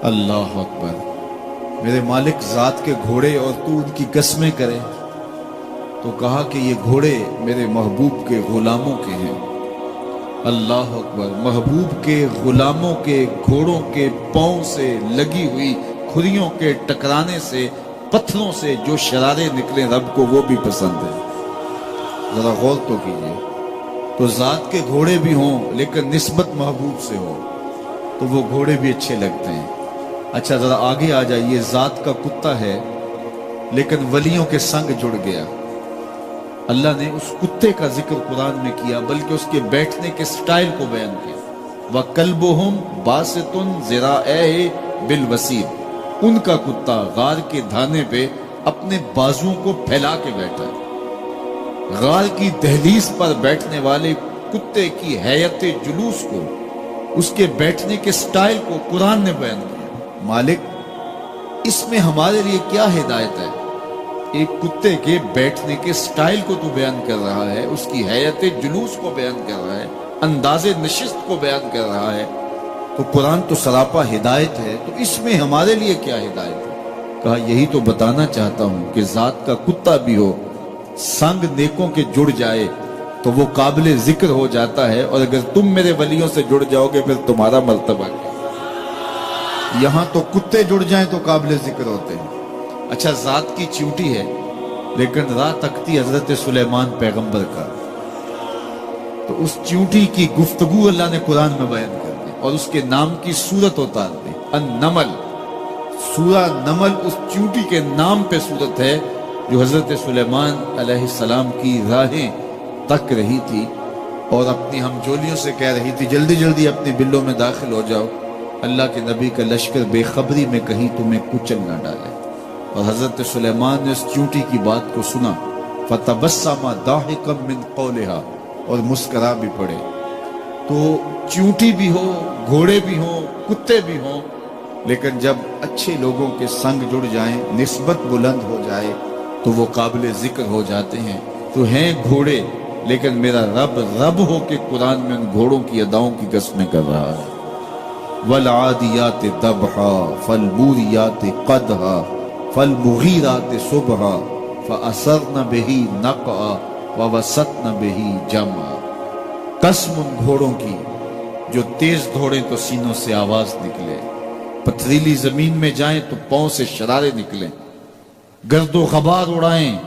اللہ اکبر۔ میرے مالک ذات کے گھوڑے اور تو ان کی قسمیں کرے، تو کہا کہ یہ گھوڑے میرے محبوب کے غلاموں کے ہیں۔ اللہ اکبر۔ محبوب کے غلاموں کے گھوڑوں کے پاؤں سے لگی ہوئی کھریوں کے ٹکرانے سے، پتھروں سے جو شرارے نکلے، رب کو وہ بھی پسند ہے۔ ذرا غور تو کیجئے، تو ذات کے گھوڑے بھی ہوں لیکن نسبت محبوب سے ہو تو وہ گھوڑے بھی اچھے لگتے ہیں۔ اچھا ذرا آگے آ جائیے، ذات کا کتا ہے لیکن ولیوں کے سنگ جڑ گیا۔ اللہ نے اس کتے کا ذکر قرآن میں کیا، بلکہ اس کے بیٹھنے کے سٹائل کو بیان کیا۔ وَكَلْبُهُمْ بَاسِطٌ ذِرَاعَيْهِ بِالْوَسِيدِ، ان کا کتا غار کے دھانے پہ اپنے بازوؤں کو پھیلا کے بیٹھا ہے۔ غار کی دہلیز پر بیٹھنے والے کتے کی حیت جلوس کو، اس کے بیٹھنے کے سٹائل کو قرآن نے بیان کیا۔ مالک اس میں ہمارے لیے کیا ہدایت ہے؟ ایک کتے کے بیٹھنے کے سٹائل کو تو بیان کر رہا ہے، اس کی حیت جلوس کو بیان کر رہا ہے، انداز نشست کو بیان کر رہا ہے، تو قرآن تو سراپا ہدایت ہے، تو اس میں ہمارے لیے کیا ہدایت ہے؟ کہا یہی تو بتانا چاہتا ہوں کہ ذات کا کتا بھی ہو، سنگ نیکوں کے جڑ جائے تو وہ قابل ذکر ہو جاتا ہے، اور اگر تم میرے ولیوں سے جڑ جاؤ گے پھر تمہارا مرتبہ کیا؟ یہاں تو کتے جڑ جائیں تو قابل ذکر ہوتے ہیں۔ اچھا ذات کی چیوٹی ہے لیکن راہ تکتی حضرت سلیمان پیغمبر کا، تو اس چیوٹی کی گفتگو اللہ نے قرآن میں بیان کر دی اور اس کے نام کی صورت اتار دی۔ النمل، سورہ نمل اس چیوٹی کے نام پہ صورت ہے جو حضرت سلیمان علیہ السلام کی راہیں تک رہی تھی اور اپنی ہمجولیوں سے کہہ رہی تھی جلدی جلدی اپنی بلوں میں داخل ہو جاؤ، اللہ کے نبی کا لشکر بے خبری میں کہیں تمہیں کچل نہ ڈالے۔ اور حضرت سلیمان نے اس چیونٹی کی بات کو سنا، فَتَبَسَّمَ ضَاحِكًا مِّن قَوْلِهَا، اور مسکرا بھی پڑے۔ تو چیونٹی بھی ہو، گھوڑے بھی ہوں، کتے بھی ہوں، لیکن جب اچھے لوگوں کے سنگ جڑ جائیں، نسبت بلند ہو جائے تو وہ قابل ذکر ہو جاتے ہیں۔ تو ہیں گھوڑے لیکن میرا رب رب ہو کے قرآن میں ان گھوڑوں کی اداؤں کی قسمیں کر رہا ہے۔ وَالْعَادِيَاتِ ضَبْحًا فَالْمُورِيَاتِ قَدْحًا فَالْمُغِيرَاتِ صُبْحًا فَأَثَرْنَ بِهِ نَقْعًا وَوَسَطْنَ بِهِ جَمْعًا۔ قسم ان گھوڑوں کی جو تیز دوڑیں تو سینوں سے آواز نکلے، پتھریلی زمین میں جائیں تو پاؤں سے شرارے نکلیں، گرد و غبار اڑائیں،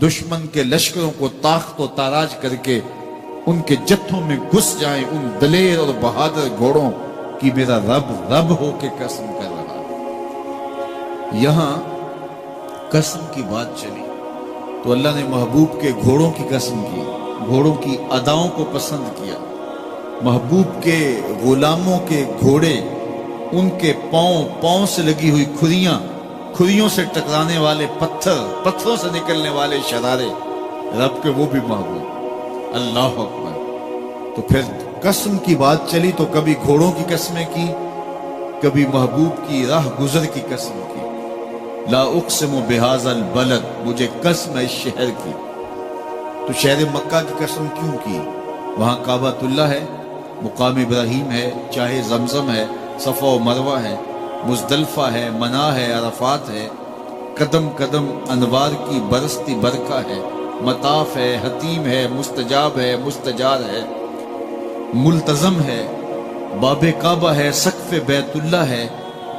دشمن کے لشکروں کو تاخت و تاراج کر کے ان کے جتھوں میں گھس جائیں، ان دلیر اور بہادر گھوڑوں کی میرا رب رب ہو کے قسم کر رہا ہے۔ یہاں قسم کی بات چلی تو اللہ نے محبوب کے گھوڑوں کی قسم کی، گھوڑوں کی اداؤں کو پسند کیا۔ محبوب کے غلاموں کے گھوڑے، ان کے پاؤں سے لگی ہوئی کھریوں سے ٹکرانے والے پتھر، پتھروں سے نکلنے والے شرارے، رب کے وہ بھی محبوب۔ اللہ اکبر۔ تو پھر قسم کی بات چلی تو کبھی گھوڑوں کی قسمیں کی، کبھی محبوب کی راہ گزر کی قسم کی۔ لا اقسم بہذا البلد، مجھے قسم ہے اس شہر کی۔ تو شہر مکہ کی قسم کیوں کی؟ وہاں کعبۃ اللہ ہے، مقام ابراہیم ہے، چاہے زمزم ہے، صفا و مروہ ہے، مزدلفہ ہے، منا ہے، عرفات ہے، قدم قدم انوار کی برستی برکہ ہے، مطاف ہے، حتیم ہے، مستجاب ہے، مستجار ہے، ملتزم ہے، باب کعبہ ہے، سقف بیت اللہ ہے،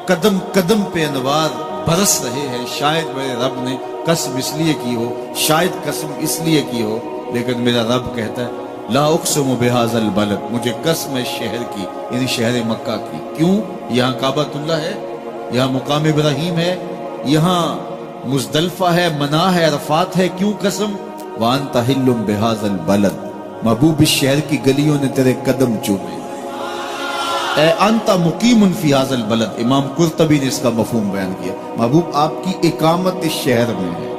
قدم قدم پہ انوار برس رہے ہیں۔ شاید میرے رب نے قسم اس لیے کی ہو، شاید قسم اس لیے کی ہو، لیکن میرا رب کہتا ہے لا اقسم بہذا البلد، مجھے قسم ہے شہر کی، یعنی شہر مکہ کی۔ کیوں؟ یہاں کعبۃ اللہ ہے، یہاں مقام ابراہیم ہے، یہاں مزدلفہ ہے، منا ہے، عرفات ہے۔ کیوں قسم؟ وَأَنْتَ حِلٌّ بِهَذَا الْبَلَدِ، محبوب اس شہر کی گلیوں نے تیرے قدم چومے۔ اے انت مقیم فی هذا البلد، امام قرطبی نے اس کا مفہوم بیان کیا، محبوب آپ کی اقامت اس شہر میں ہے،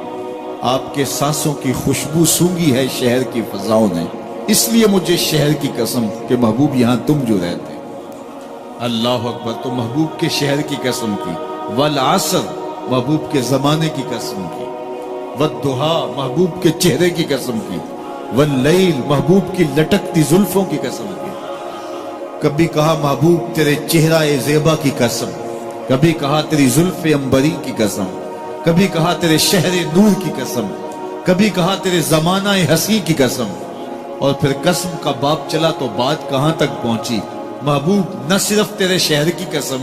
آپ کے سانسوں کی خوشبو سونگی ہے شہر کی فضاؤں نے، اس لیے مجھے شہر کی قسم کہ محبوب یہاں تم جو رہتے۔ اللہ اکبر۔ تو محبوب کے شہر کی قسم کی، والعصر، محبوب کے زمانے کی قسم کی، والضحیٰ، محبوب کے چہرے کی قسم کی، واللیل، محبوب کی لٹکتی زلفوں کی قسم کی۔ کبھی کہا محبوب تیرے چہرہ زیبا کی قسم، کبھی کہا تیری زلف انبری کی قسم، کبھی کہا تیرے شہر نور کی قسم، کبھی کہا تیرے زمانہ ہنسی کی قسم، اور پھر قسم کا باب چلا تو بات کہاں تک پہنچی۔ محبوب نہ صرف تیرے شہر کی قسم،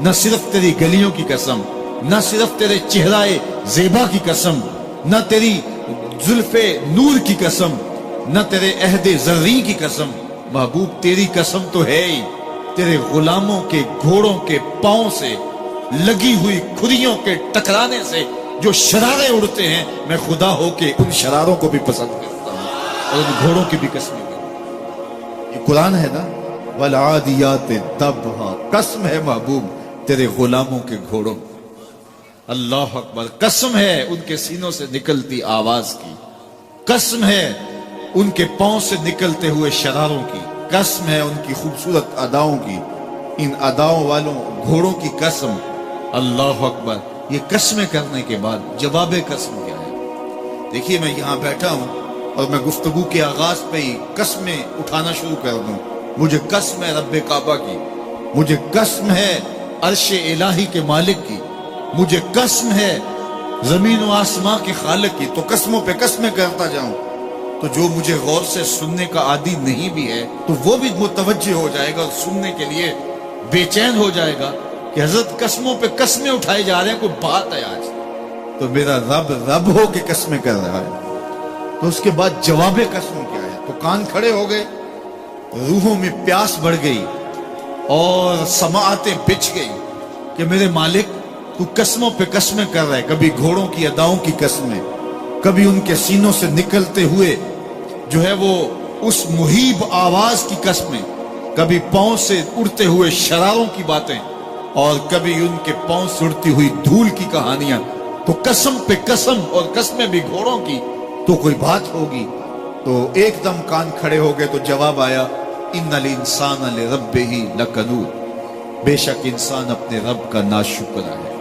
نہ صرف تیری گلیوں کی قسم، نہ صرف تیرے چہرہ زیبا کی قسم، نہ تیری زلف نور کی قسم، نہ تیرے عہد زرعی کی قسم، محبوب تیری قسم تو ہے ہی تیرے غلاموں کے گھوڑوں کے پاؤں سے لگی ہوئی کھریوں کے ٹکرانے سے جو شرارے اڑتے ہیں، میں خدا ہو کے ان شراروں کو بھی پسند کرتا ہوں اور ان گھوڑوں کی بھی قسمیں کرتا ہوں۔ یہ قرآن ہے نا، والعادیات ضبحا، قسم ہے محبوب تیرے غلاموں کے گھوڑوں، اللہ اکبر، قسم ہے ان کے سینوں سے نکلتی آواز کی، قسم ہے ان کے پاؤں سے نکلتے ہوئے شراروں کی، قسم ہے ان کی خوبصورت اداؤں کی، ان اداؤں والوں گھوڑوں کی قسم، اللہ اکبر۔ یہ قسمیں کرنے کے بعد جواب قسم کیا ہے؟ دیکھیے میں یہاں بیٹھا ہوں اور میں گفتگو کے آغاز پہ ہی قسمیں اٹھانا شروع کر دوں۔ مجھے قسم ہے رب کعبہ کی، مجھے قسم ہے عرش الہی کے مالک کی، مجھے قسم ہے زمین و آسمان کے خالق کی، تو قسموں پہ قسمیں کرتا جاؤں تو جو مجھے غور سے سننے کا عادی نہیں بھی ہے تو وہ بھی متوجہ ہو جائے گا اور سننے کے لیے بے چین ہو جائے گا کہ حضرت قسموں پہ قسمیں اٹھائے جا رہے ہیں، کوئی بات ہے آج تو میرا رب رب ہو کے قسمیں کر رہا ہے۔ تو اس کے بعد جواب قسم کیا ہے؟ تو کان کھڑے ہو گئے، روحوں میں پیاس بڑھ گئی اور سماعتیں بچھ گئی کہ میرے مالک تو قسموں پہ قسمیں کر رہا ہے، کبھی گھوڑوں کی اداؤں کی قسمیں، کبھی ان کے سینوں سے نکلتے ہوئے جو ہے وہ اس مہیب آواز کی قسمیں، کبھی پاؤں سے اڑتے ہوئے شراروں کی باتیں، اور کبھی ان کے پاؤں سے اڑتی ہوئی دھول کی کہانیاں، تو قسم پہ قسم، اور قسمیں بھی گھوڑوں کی، تو کوئی بات ہوگی۔ تو ایک دم کان کھڑے ہو گئے تو جواب آیا، ان الانسان لربہ لکنود، بے شک انسان اپنے رب کا ناشکر ہے،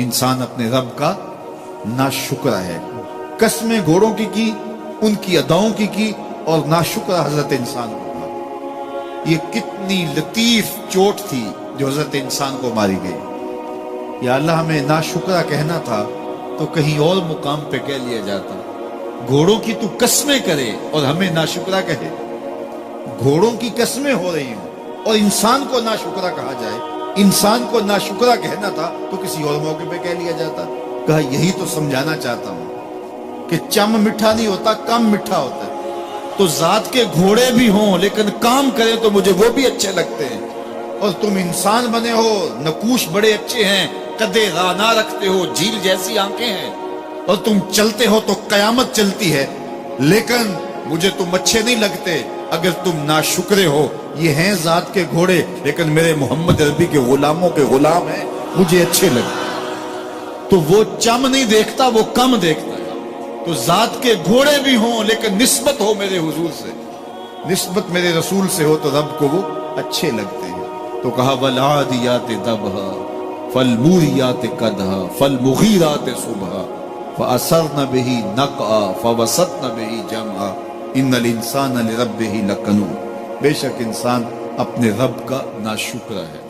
انسان اپنے رب کا ناشکر ہے۔ قسمیں گھوڑوں کی ان کی اداؤں کی اور ناشکر حضرت انسان کو کہا۔ یہ کتنی لطیف چوٹ تھی جو حضرت انسان کو ماری گئی۔ یا اللہ ہمیں ناشکرہ کہنا تھا تو کہیں اور مقام پہ کہہ لیا جاتا، گھوڑوں کی تو قسمیں کرے اور ہمیں ناشکرہ کہے۔ گھوڑوں کی قسمیں ہو رہی ہوں اور انسان کو ناشکرہ کہا جائے، انسان کو ناشکرہ کہنا تھا تو کسی اور موقع پہ کہہ لیا جاتا۔ کہا یہی تو سمجھانا چاہتا ہوں کہ چم میٹھا نہیں ہوتا، کم میٹھا ہوتا ہے۔ تو ذات کے گھوڑے بھی ہوں لیکن کام کریں تو مجھے وہ بھی اچھے لگتے ہیں، اور تم انسان بنے ہو، نقوش بڑے اچھے ہیں، قدے رانا رکھتے ہو، جھیل جیسی آنکھیں ہیں، اور تم چلتے ہو تو قیامت چلتی ہے، لیکن مجھے تم اچھے نہیں لگتے اگر تم ناشکرے ہو۔ یہ ہیں ذات کے گھوڑے لیکن میرے محمد عربی کے غلاموں کے غلام ہیں، مجھے اچھے لگتے۔ تو وہ چم نہیں دیکھتا، وہ کم دیکھتا ہے۔ تو ذات کے گھوڑے بھی ہوں لیکن نسبت ہو میرے حضور سے، نسبت میرے رسول سے ہو تو رب کو وہ اچھے لگتے ہیں۔ تو کہا والعادیات ضبحا فالموریات قدحا فالمغیرات صبحا فأثرن به نقعا فوسطن به جمعا ان الانسان لربہ لکنود، بے شک انسان اپنے رب کا ناشکرہ ہے۔